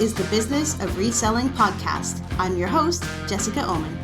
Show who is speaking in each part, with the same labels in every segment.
Speaker 1: is the Business of Reselling podcast. I'm your host, Jessica Oman.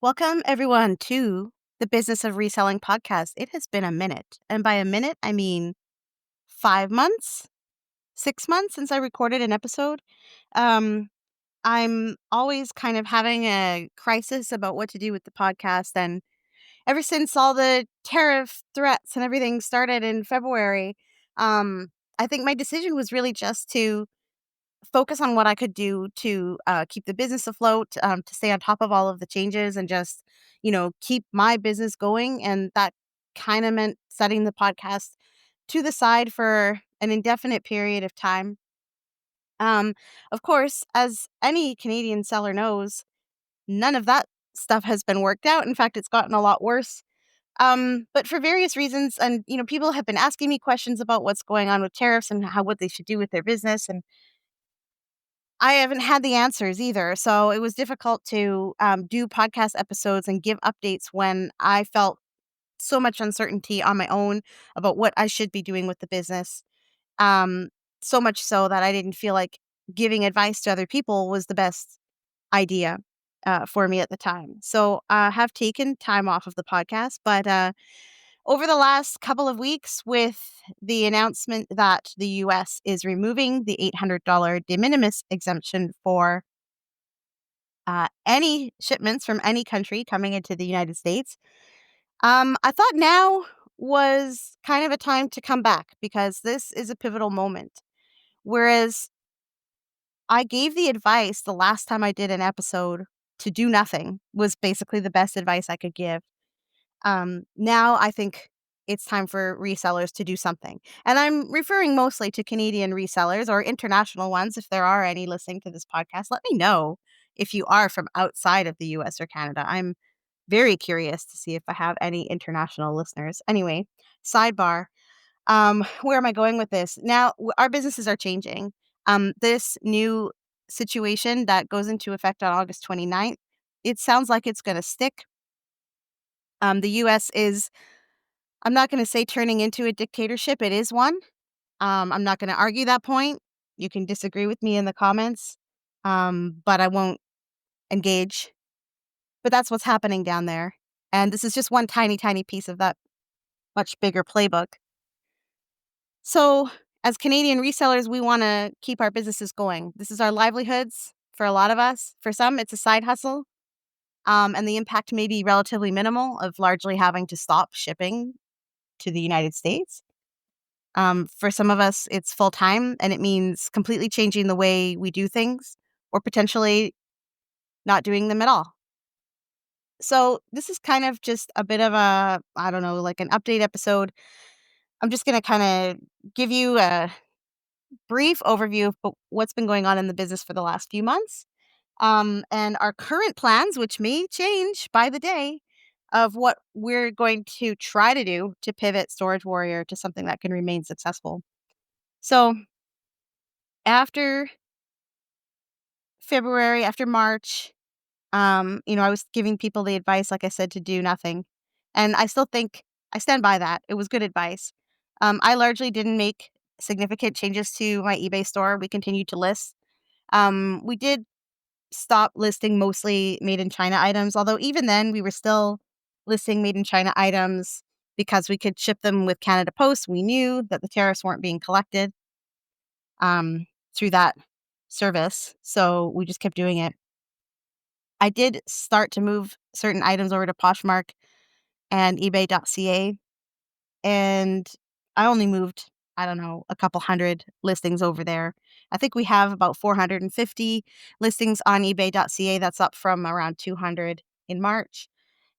Speaker 1: Welcome, everyone, to the Business of Reselling podcast. It has been a minute. And by a minute, I mean 5 months, 6 months since I recorded an episode. I'm always kind of having a crisis about what to do with the podcast. And ever since all the tariff threats and everything started in February, I think my decision was really just to focus on what I could do to keep the business afloat, to stay on top of all of the changes and just, keep my business going. And that kind of meant setting the podcast to the side for an indefinite period of time. Um, of course, as any Canadian seller knows, none of that stuff has been worked out. In fact, it's gotten a lot worse. But for various reasons, and people have been asking me questions about what's going on with tariffs and what they should do with their business, and I haven't had the answers either. So it was difficult to do podcast episodes and give updates when I felt so much uncertainty on my own about what I should be doing with the business. Um, so much so that I didn't feel like giving advice to other people was the best idea for me at the time. So I have taken time off of the podcast, but over the last couple of weeks, with the announcement that the U.S. is removing the $800 de minimis exemption for any shipments from any country coming into the United States, I thought now was kind of a time to come back because this is a pivotal moment. Whereas I gave the advice the last time I did an episode to do nothing was basically the best advice I could give. Now I think it's time for resellers to do something. And I'm referring mostly to Canadian resellers or international ones. If there are any listening to this podcast, let me know if you are from outside of the US or Canada. I'm very curious to see if I have any international listeners. Anyway, sidebar. Where am I going with this? Now, our businesses are changing. This new situation that goes into effect on August 29th, it sounds like it's going to stick. The U.S. is, I'm not going to say turning into a dictatorship. It is one. I'm not going to argue that point. You can disagree with me in the comments, but I won't engage. But that's what's happening down there. And this is just one tiny, tiny piece of that much bigger playbook. So as Canadian resellers, we want to keep our businesses going. This is our livelihoods for a lot of us. For some, it's a side hustle. And the impact may be relatively minimal of largely having to stop shipping to the United States. For some of us, it's full time, and it means completely changing the way we do things or potentially not doing them at all. So this is kind of just a bit of a, I don't know, like an update episode. I'm just going to kind of give you a brief overview of what's been going on in the business for the last few months, and our current plans, which may change by the day, of what we're going to try to do to pivot Storage Warrior to something that can remain successful. So after February, after March, I was giving people the advice, like I said, to do nothing. And I still think I stand by that. It was good advice. I largely didn't make significant changes to my eBay store. We continued to list. We did stop listing mostly made in China items, although even then we were still listing made in China items because we could ship them with Canada Post. We knew that the tariffs weren't being collected through that service, so we just kept doing it. I did start to move certain items over to Poshmark and eBay.ca, and I only moved, I don't know, a couple hundred listings over there. I think we have about 450 listings on eBay.ca. That's up from around 200 in March.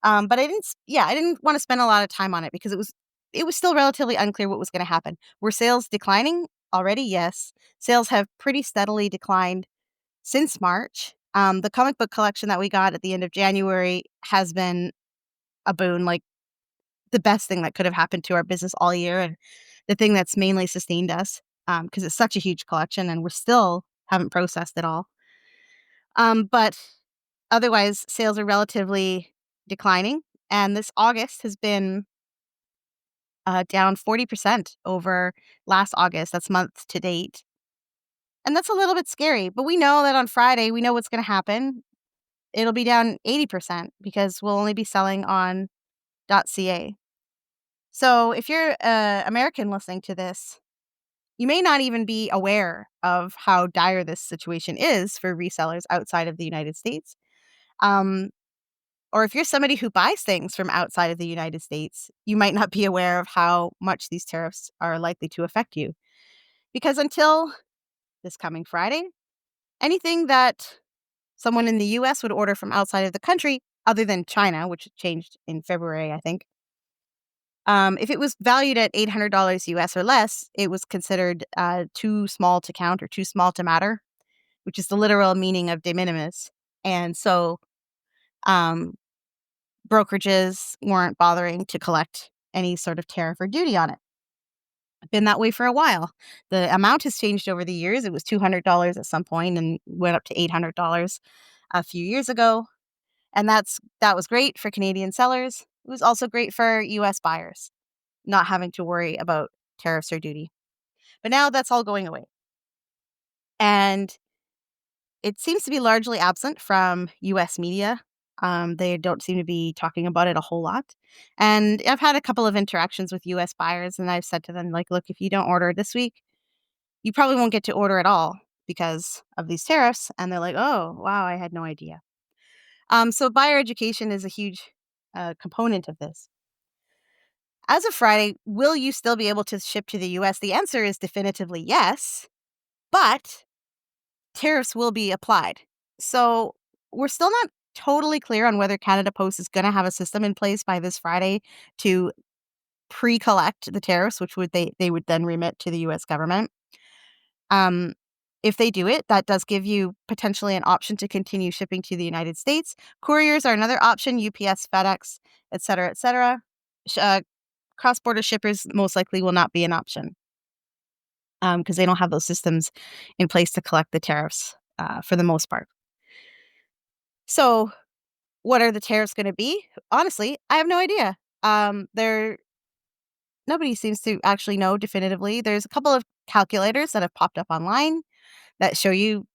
Speaker 1: But I didn't want to spend a lot of time on it because it was still relatively unclear what was going to happen. Were sales declining already? Yes. Sales have pretty steadily declined since March. The comic book collection that we got at the end of January has been a boon, like the best thing that could have happened to our business all year, and the thing that's mainly sustained us, because it's such a huge collection and we're still haven't processed it all. But Otherwise, sales are relatively declining, and this August has been down 40% over last August. That's month to date. And that's a little bit scary, but we know that on Friday, we know what's going to happen. It'll be down 80% because we'll only be selling on .ca. So if you're an American listening to this, you may not even be aware of how dire this situation is for resellers outside of the United States. Um, or if you're somebody who buys things from outside of the United States, you might not be aware of how much these tariffs are likely to affect you. Because until this coming Friday, anything that someone in the US would order from outside of the country, other than China, which changed in February, I think, if it was valued at $800 US or less, it was considered too small to count or too small to matter, which is the literal meaning of de minimis. And so um, brokerages weren't bothering to collect any sort of tariff or duty on it. Been that way for a while. The amount has changed over the years. It was $200 at some point and went up to $800 a few years ago. And that was great for Canadian sellers. It was also great for US buyers, not having to worry about tariffs or duty. But now that's all going away. And it seems to be largely absent from US media. They don't seem to be talking about it a whole lot. And I've had a couple of interactions with US buyers, and I've said to them, like, look, if you don't order this week, you probably won't get to order at all because of these tariffs. And they're like, oh, wow, I had no idea. So buyer education is a huge component of this. As of Friday, will you still be able to ship to the US? The answer is definitively yes, but tariffs will be applied. So we're still not totally clear on whether Canada Post is going to have a system in place by this Friday to pre-collect the tariffs, which they would then remit to the US government. If they do it, that does give you potentially an option to continue shipping to the United States. Couriers are another option, UPS, FedEx, et cetera, et cetera. Cross-border shippers most likely will not be an option because they don't have those systems in place to collect the tariffs for the most part. So what are the tariffs going to be? Honestly, I have no idea. Nobody seems to actually know definitively. There's a couple of calculators that have popped up online that show you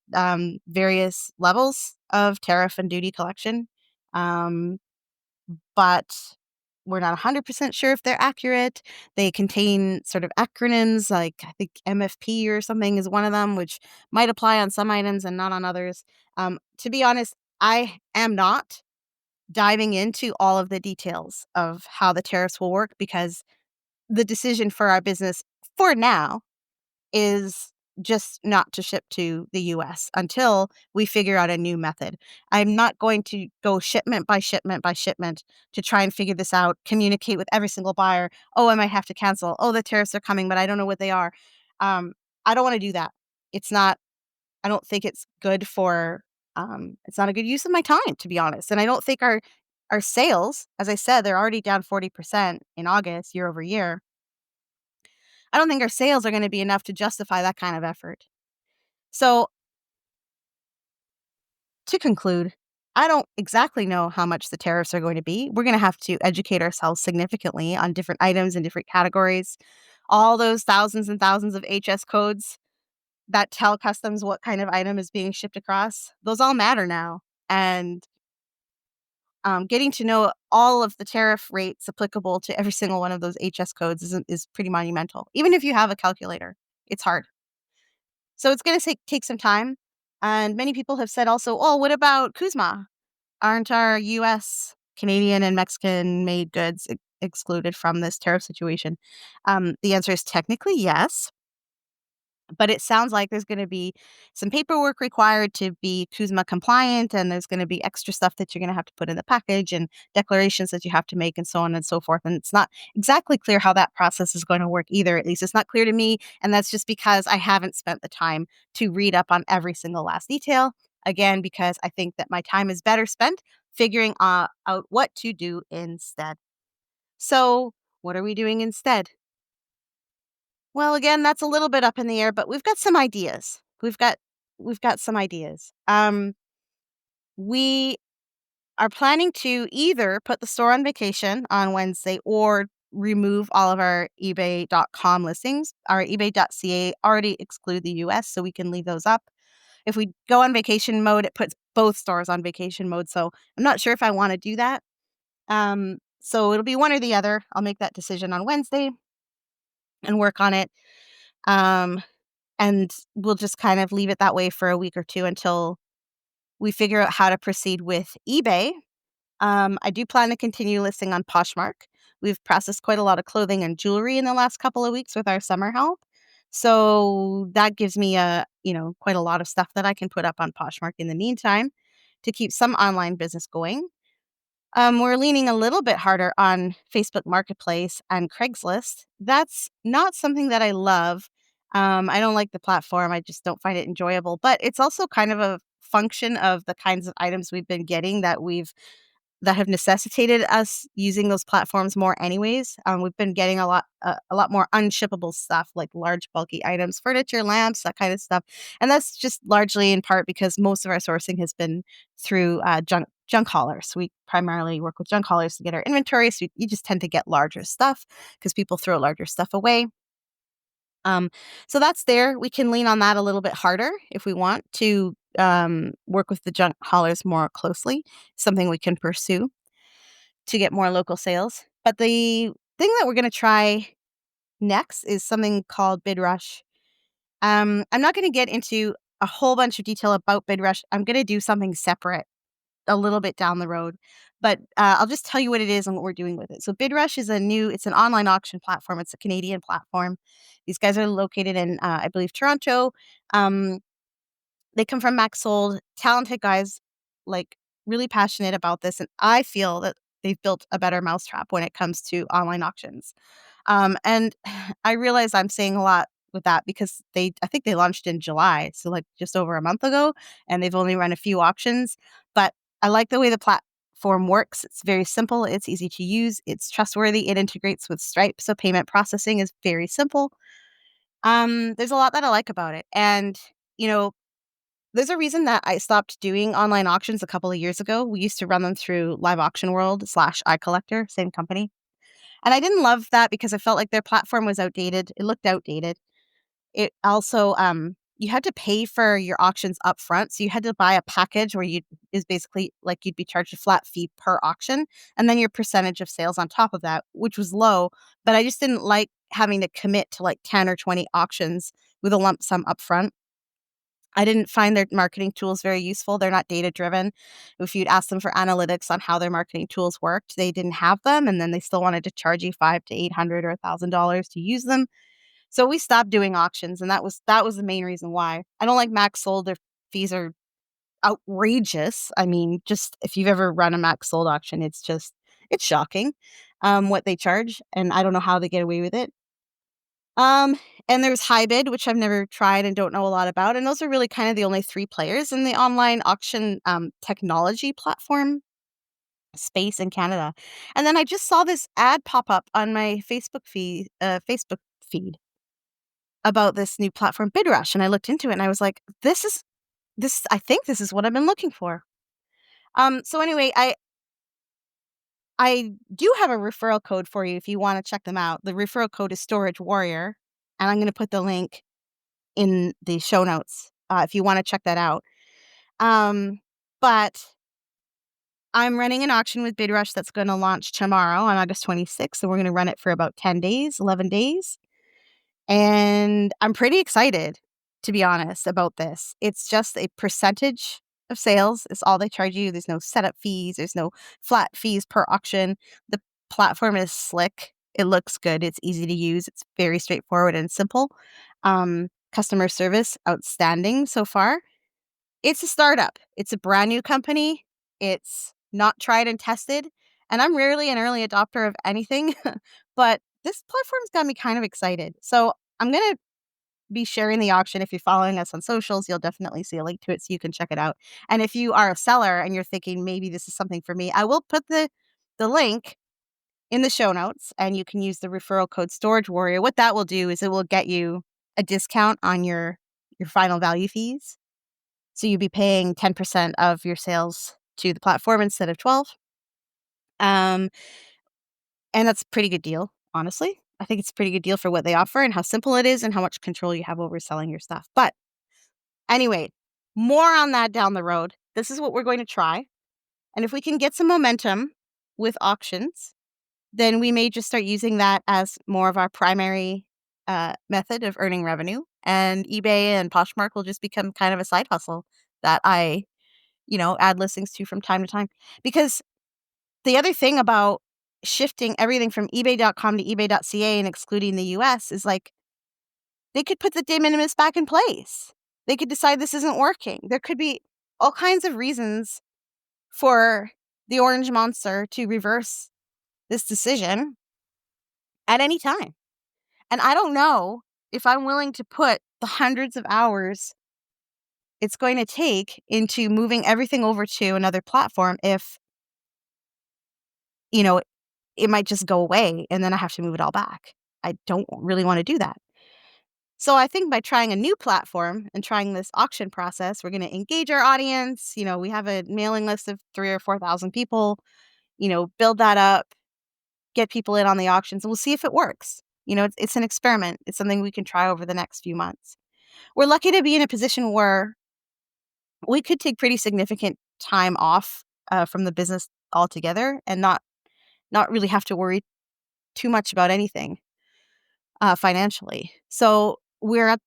Speaker 1: various levels of tariff and duty collection. But we're not 100% sure if they're accurate. They contain sort of acronyms, like I think MFP or something is one of them, which might apply on some items and not on others. To be honest, I am not diving into all of the details of how the tariffs will work because the decision for our business for now is just not to ship to the US until we figure out a new method. I'm not going to go shipment by shipment by shipment to try and figure this out, communicate with every single buyer. Oh, I might have to cancel. Oh, the tariffs are coming, but I don't know what they are. I don't want to do that. It's not, I don't think it's good for, it's not a good use of my time, to be honest. And I don't think our sales, as I said, they're already down 40% in August year over year. I don't think our sales are going to be enough to justify that kind of effort. So, to conclude, I don't exactly know how much the tariffs are going to be. We're going to have to educate ourselves significantly on different items and different categories. All those thousands and thousands of HS codes that tell customs what kind of item is being shipped across, those all matter now. And getting to know all of the tariff rates applicable to every single one of those HS codes is pretty monumental. Even if you have a calculator, it's hard. So it's going to take some time. And many people have said also, oh, what about Kuzma? Aren't our US, Canadian, and Mexican made goods excluded from this tariff situation? The answer is technically yes. But it sounds like there's going to be some paperwork required to be Kuzma compliant, and there's going to be extra stuff that you're going to have to put in the package and declarations that you have to make and so on and so forth. And it's not exactly clear how that process is going to work either. At least it's not clear to me. And that's just because I haven't spent the time to read up on every single last detail. Again, because I think that my time is better spent figuring out what to do instead. So, what are we doing instead? Well, again, that's a little bit up in the air, but we've got some ideas. We've got some ideas. We are planning to either put the store on vacation on Wednesday or remove all of our eBay.com listings. Our eBay.ca already exclude the US, so we can leave those up. If we go on vacation mode, it puts both stores on vacation mode. So I'm not sure if I want to do that. So it'll be one or the other. I'll make that decision on Wednesday and work on it. And we'll just kind of leave it that way for a week or two until we figure out how to proceed with eBay. I do plan to continue listing on Poshmark. We've processed quite a lot of clothing and jewelry in the last couple of weeks with our summer help. So that gives me quite a lot of stuff that I can put up on Poshmark in the meantime to keep some online business going. We're leaning a little bit harder on Facebook Marketplace and Craigslist. That's not something that I love. I don't like the platform. I just don't find it enjoyable. But it's also kind of a function of the kinds of items we've been getting that have necessitated us using those platforms more anyways. We've been getting a lot more unshippable stuff like large bulky items, furniture, lamps, that kind of stuff. And that's just largely in part because most of our sourcing has been through junk haulers. We primarily work with junk haulers to get our inventory. So you just tend to get larger stuff because people throw larger stuff away. So that's there. We can lean on that a little bit harder if we want to work with the junk haulers more closely, something we can pursue to get more local sales. But the thing that we're going to try next is something called Bid Rush. I'm not going to get into a whole bunch of detail about Bid Rush. I'm going to do something separate a little bit down the road, but I'll just tell you what it is and what we're doing with it. So Bid Rush is it's an online auction platform. It's a Canadian platform. These guys are located in, I believe, Toronto. They come from Max Sold, talented guys, like really passionate about this. And I feel that they've built a better mousetrap when it comes to online auctions. And I realize I'm saying a lot with that because I think they launched in July, so like just over a month ago, and they've only run a few auctions. But I like the way the platform works. It's very simple. It's easy to use. It's trustworthy. It integrates with Stripe, so payment processing is very simple. There's a lot that I like about it. And, there's a reason that I stopped doing online auctions a couple of years ago. We used to run them through Live Auction World / iCollector, same company. And I didn't love that because I felt like their platform was outdated. It looked outdated. It also, you had to pay for your auctions up front. So you had to buy a package where is basically like you'd be charged a flat fee per auction and then your percentage of sales on top of that, which was low. But I just didn't like having to commit to like 10 or 20 auctions with a lump sum up front. I didn't find their marketing tools very useful. They're not data driven. If you'd ask them for analytics on how their marketing tools worked, they didn't have them, and then they still wanted to charge you $500 to $800 or $1,000 to use them. So we stopped doing auctions, and that was the main reason why. I don't like Max Sold. Their fees are outrageous. I mean, just if you've ever run a Max Sold auction, it's shocking what they charge, and I don't know how they get away with it. And there's Hybid, which I've never tried and don't know a lot about. And those are really kind of the only three players in the online auction technology platform space in Canada. And then I just saw this ad pop up on my Facebook feed about this new platform, Bid Rush, and I looked into it and I was like, I think this is what I've been looking for. So anyway, I do have a referral code for you if you want to check them out. The referral code is Storage Warrior, and I'm going to put the link in the show notes if you want to check that out. But I'm running an auction with Bid Rush that's going to launch tomorrow on August 26th. So we're going to run it for about 10 days, 11 days. And I'm pretty excited, to be honest, about this. It's just a percentage of sales. It's all they charge you. There's no setup fees. There's no flat fees per auction. The platform is slick. It looks good. It's easy to use. It's very straightforward and simple. Customer service, outstanding so far. It's a startup. It's a brand new company. It's not tried and tested. And I'm rarely an early adopter of anything, but this platform's got me kind of excited. So I'm going to be sharing the auction. If you're following us on socials, you'll definitely see a link to it so you can check it out. And if you are a seller and you're thinking maybe this is something for me, I will put the link in the show notes and you can use the referral code Storage Warrior. What that will do is it will get you a discount on your final value fees. So you'd be paying 10% of your sales to the platform instead of 12. Um, and that's a pretty good deal, honestly. I think it's a pretty good deal for what they offer and how simple it is and how much control you have over selling your stuff. But anyway, more on that down the road. This is what we're going to try. And if we can get some momentum with auctions, then we may just start using that as more of our primary method of earning revenue. And eBay and Poshmark will just become kind of a side hustle that I, add listings to from time to time. Because the other thing about shifting everything from ebay.com to ebay.ca and excluding the US is like they could put the de minimis back in place. They could decide this isn't working. There could be all kinds of reasons for the orange monster to reverse this decision at any time. And I don't know if I'm willing to put the hundreds of hours it's going to take into moving everything over to another platform if, you know, it might just go away and then I have to move it all back. I don't really want to do that. So I think by trying a new platform and trying this auction process, we're going to engage our audience. We have a mailing list of 3,000 or 4,000 people, build that up, get people in on the auctions, and we'll see if it works. It's an experiment. It's something we can try over the next few months. We're lucky to be in a position where we could take pretty significant time off from the business altogether and not really have to worry too much about anything financially. So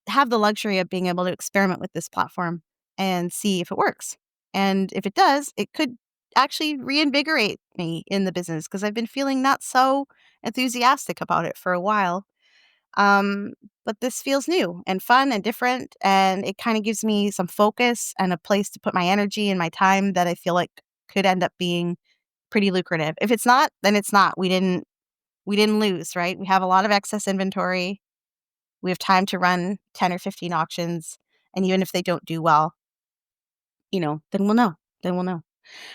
Speaker 1: have the luxury of being able to experiment with this platform and see if it works. And if it does, it could actually reinvigorate me in the business because I've been feeling not so enthusiastic about it for a while. But this feels new and fun and different, and it kind of gives me some focus and a place to put my energy and my time that I feel like could end up being pretty lucrative. If it's not, then it's not. We didn't lose, right? We have a lot of excess inventory. We have time to run 10 or 15 auctions, and even if they don't do well, then we'll know. Then we'll know.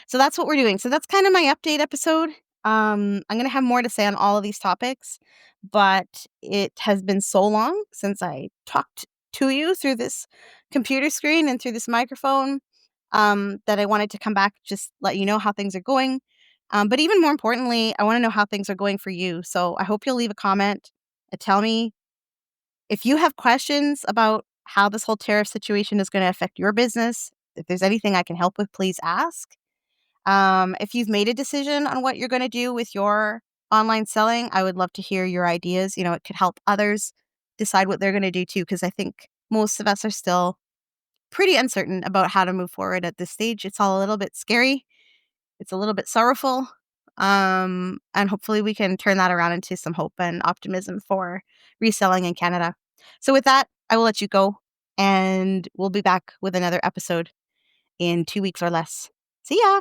Speaker 1: So that's what we're doing. So that's kind of my update episode. I'm going to have more to say on all of these topics, but it has been so long since I talked to you through this computer screen and through this microphone that I wanted to come back, just let you know how things are going. But even more importantly, I want to know how things are going for you. So I hope you'll leave a comment and tell me if you have questions about how this whole tariff situation is going to affect your business. If there's anything I can help with, please ask. If you've made a decision on what you're going to do with your online selling, I would love to hear your ideas. It could help others decide what they're going to do too, because I think most of us are still pretty uncertain about how to move forward at this stage. It's all a little bit scary. It's a little bit sorrowful. And hopefully we can turn that around into some hope and optimism for reselling in Canada. So with that, I will let you go, and we'll be back with another episode in 2 weeks or less. See ya!